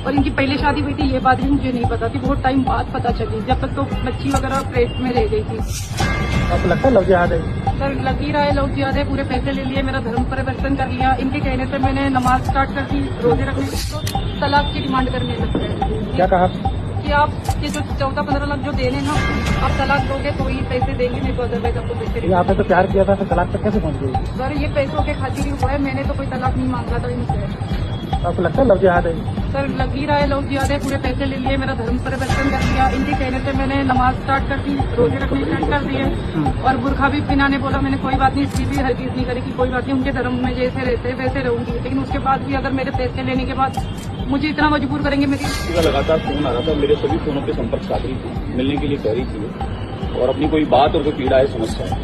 और इनकी पहले शादी हुई थी, ये बात भी मुझे नहीं पता थी, बहुत टाइम बाद पता चली, जब तक तो बच्ची वगैरह पेट में रह गई थी। आपको लगता है लव जिहाद है? सर लग ही रहा है लव जिहाद है, पूरे पैसे ले लिए, मेरा धर्म परिवर्तन कर लिया, इनके कहने से मैंने नमाज स्टार्ट कर दी, रोजे रखने तो तलाक की डिमांड करने लग गए। क्या कहा? कि आप ये जो 14-15 लाख जो दे रहे ना, आप तलाक दोगे तो ही पैसे देंगे, नहीं तो अदरवाइज आपको पैसे नहीं। आपने तो प्यार किया था, फिर तलाक तक कैसे पहुंच गई? सर ये पैसों के खातिर ही हुआ है, मैंने तो कोई तलाक नहीं मांगा था इनसे। आपको लगता है लव जिहाद है? सर लग ही रहा है लव जिहाद है, पूरे पैसे ले लिए, मेरा धर्म परिवर्तन कर लिया, इनके कहने से मैंने नमाज स्टार्ट कर दी, रोजे रखने स्टार्ट कर दिए, और बुरखा भी पहनाने बोला, मैंने कोई बात नहीं, इसकी भी हरगिज़ नहीं करी कि कोई बात नहीं, उनके धर्म में जैसे रहते वैसे रहूंगी, लेकिन उसके बाद भी अगर मेरे पैसे लेने के बाद मुझे इतना मजबूर करेंगे मेरी। लगातार फोन आ रहा था, मेरे सभी फोनों पे संपर्क साध रही थी, मिलने के लिए कह रही थी और अपनी कोई बात और कोई पीड़ा है, समस्या है,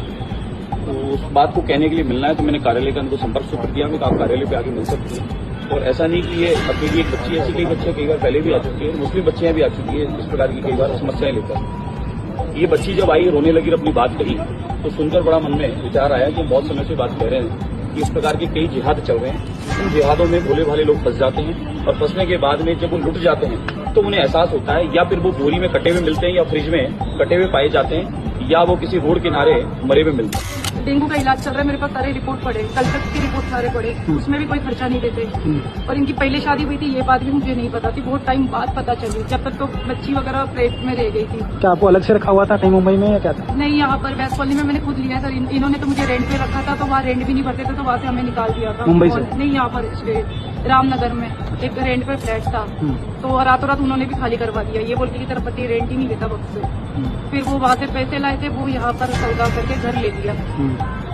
तो उस बात को कहने के लिए मिलना है, तो मैंने कार्यालय का उनको संपर्क सूत्र दिया, मैं आप कार्यालय पे आके मिल सकती है। और ऐसा नहीं कि ये अपनी भी एक बच्ची, ऐसी कई बच्चियां कई बार पहले भी आ चुकी है, मुस्लिम बच्चियां भी आ चुकी है इस प्रकार की कई बार समस्याएं लेकर। ये बच्ची जब आई, रोने लगी, अपनी बात कही, तो सुनकर बड़ा मन में विचार आया कि बहुत समय से बात कह रहे हैं कि इस प्रकार के कई जिहाद चल रहे हैं, इन जिहादों में भोले भाले लोग फंस जाते हैं, और फंसने के बाद में जब वो लुट जाते हैं तो उन्हें एहसास होता है, या फिर वो बोरी में कटे हुए मिलते हैं, या फ्रिज में कटे हुए पाए जाते हैं, या वो किसी रोड किनारे मरे हुए मिलते हैं। डेंगू का इलाज चल रहा है, मेरे पास सारे रिपोर्ट पड़े, कल तक की रिपोर्ट सारे पड़े, उसमें भी कोई खर्चा नहीं देते, और इनकी पहले शादी हुई थी, ये बात भी मुझे नहीं पता थी, बहुत टाइम बाद पता चली, जब तक तो बच्ची वगैरह पेट में रह गई थी। क्या आपको अलग से रखा हुआ था कहीं मुंबई में या क्या था? नहीं, यहाँ पर वेस्ट कॉलोनी में मैंने खुद लिया सर, इन्होंने तो मुझे रेंट पे रखा था, तो वहाँ रेंट भी नहीं भरते थे, तो वहाँ से हमें निकाल दिया था। मुंबई से? नहीं, यहाँ पर रामनगर में एक रेंट पे फ्लैट था, तो रातों रात उन्होंने भी खाली करवा दिया, ये बोलती की तरफ पति रेंट ही नहीं देता वक्त से। फिर वो वहाँ से पैसे लाए थे, वो यहाँ पर सौदा करके घर ले लिया।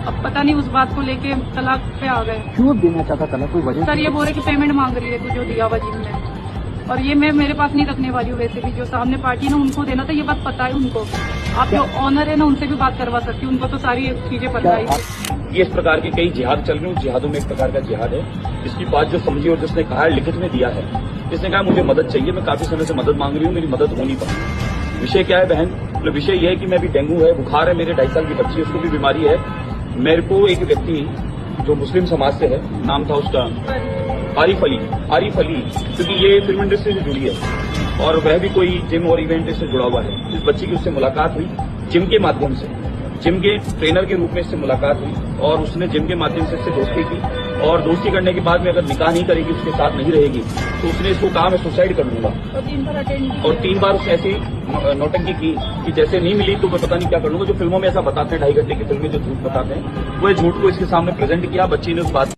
अब पता नहीं उस बात को लेके तलाक पे आ गए। क्यों देना चाहता तलाक, कोई वजह? सर ये बोल रहे कि पेमेंट मांग रही है तू जो दिया वजीब में, और ये मैं मेरे पास नहीं रखने वाली हूँ, वैसे भी जो सामने पार्टी है ना उनको देना था, ये बात पता है उनको, आप जो ऑनर है ना उनसे भी बात करवा सकती हूँ, उनको तो सारी चीजें पता है। ये इस प्रकार के कई जिहाद चल रहे हैं, जिहादों में एक प्रकार का जिहाद है। इसकी बात जो समझी और जिसने कहा है, लिखित में दिया है, जिसने कहा मुझे मदद चाहिए, मैं काफी समय से मदद मांग रही हूँ, मेरी मदद हो नहीं पाई। विषय क्या है बहन? मतलब विषय यह है कि मैं भी डेंगू है, बुखार है, मेरे 2.5 साल की बच्ची है, उसको भी बीमारी है। मेरे को एक व्यक्ति जो मुस्लिम समाज से है, नाम था उसका आरिफ अली, क्योंकि ये फिल्म इंडस्ट्री से जुड़ी है और वह भी कोई जिम और इवेंट से जुड़ा हुआ है। इस बच्ची की उससे मुलाकात हुई जिम के माध्यम से, जिम के ट्रेनर के रूप में इससे मुलाकात हुई, और उसने जिम के माध्यम से इससे दोस्ती की, और दोस्ती करने के बाद में अगर निकाह नहीं करेगी, उसके साथ नहीं रहेगी, तो उसने इसको कहा मैं सुसाइड कर लूंगा, और 3 बार उसने ऐसी नौटंकी की कि जैसे नहीं मिली तो मैं पता नहीं क्या कर लूंगा। जो फिल्मों में ऐसा बताते हैं, 2.5 घंटे की फिल्में जो झूठ बताते हैं, वो झूठ को इसके सामने प्रेजेंट किया। बच्ची ने उस बात